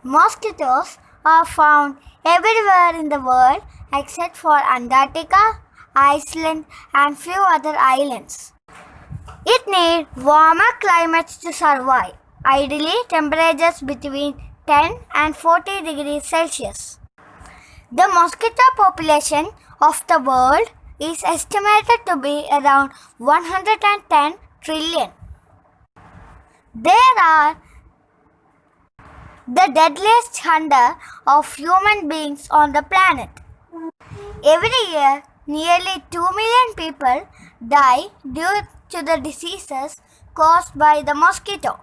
Mosquitoes are found everywhere in the world except for Antarctica, Iceland, and few other islands. It needs warmer climates to survive, ideally temperatures between 10 and 40 degrees Celsius. The mosquito population of the world is estimated to be around 110 trillion. There are the deadliest hunter of human beings on the planet. Every year, nearly 2 million people die due to the diseases caused by the mosquito.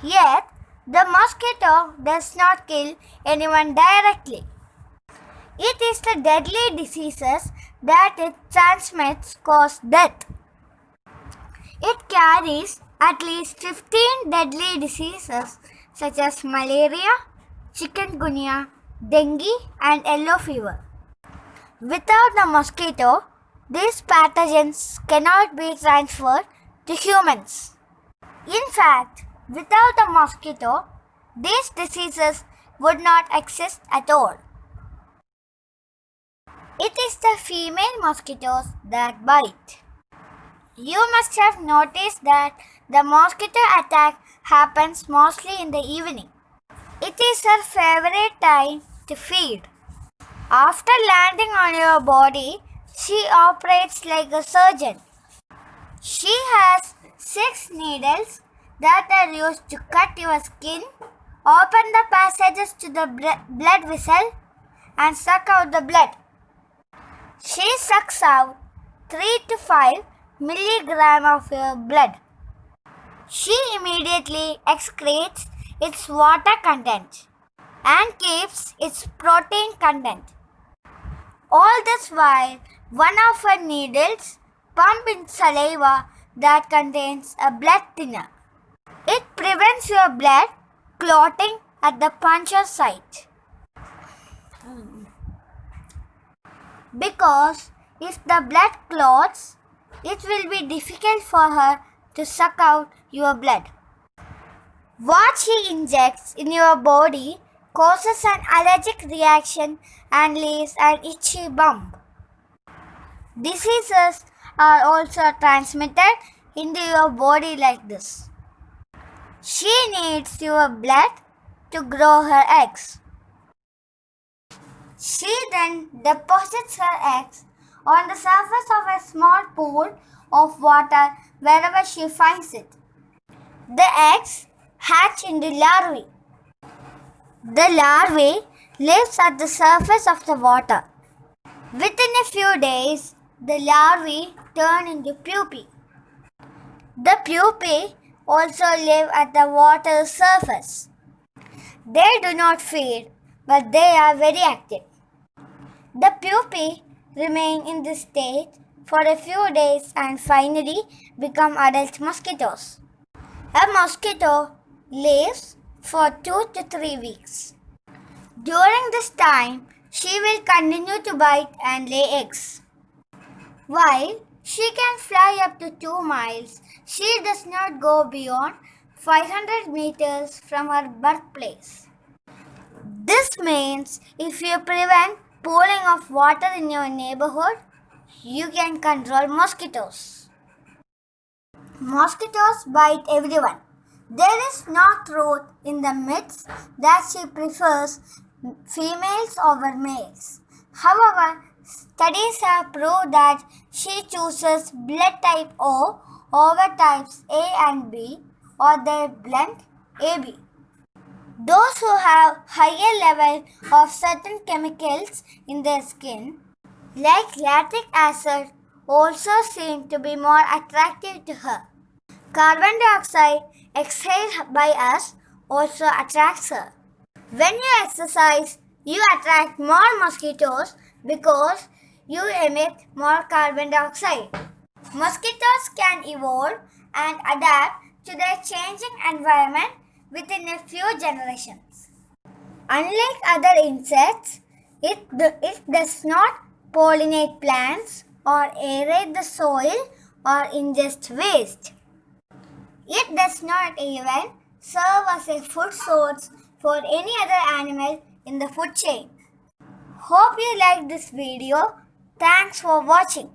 Yet, the mosquito does not kill anyone directly. It is the deadly diseases that it transmits cause death. It carries at least 15 deadly diseases such as malaria, chikungunya, dengue, and yellow fever. Without the mosquito, these pathogens cannot be transferred to humans. In fact, without the mosquito, these diseases would not exist at all. It is the female mosquitoes that bite. You must have noticed that the mosquito attack happens mostly in the evening. It is her favorite time to feed. After landing on your body, she operates like a surgeon. She has 6 needles that are used to cut your skin, open the passages to the blood vessel, and suck out the blood. She sucks out 3 to 5 milligrams of your blood. She immediately excretes its water content and keeps its protein content. All this while, one of her needles pumps in saliva that contains a blood thinner. It prevents your blood clotting at the puncture site. Because if the blood clots, it will be difficult for her to suck out your blood. What she injects in your body causes an allergic reaction and leaves an itchy bump. Diseases are also transmitted into your body like this. She needs your blood to grow her eggs. She then deposits her eggs on the surface of a small pool of water wherever she finds it. The eggs hatch into larvae. The larvae lives at the surface of the water. Within a few days, the larvae turn into pupae. The pupae also live at the water's surface. They do not feed, but they are very active. The pupae remain in this state for a few days and finally become adult mosquitoes. A mosquito lives for 2 to 3 weeks. During this time, she will continue to bite and lay eggs. While she can fly up to 2 miles, she does not go beyond 500 meters from her birthplace. This means if you prevent pooling of water in your neighborhood, you can control mosquitoes. Mosquitoes bite everyone. There is no truth in the myths that she prefers females over males. However, studies have proved that she chooses blood type O over types A and B or their blend AB. Those who have higher level of certain chemicals in their skin, like lactic acid, also seem to be more attractive to her. Carbon dioxide exhaled by us also attracts her. When you exercise, you attract more mosquitoes because you emit more carbon dioxide. Mosquitoes can evolve and adapt to their changing environment within a few generations. Unlike other insects, it does not pollinate plants or aerate the soil or ingest waste. It does not even serve as a food source for any other animal in the food chain. Hope you liked this video. Thanks for watching.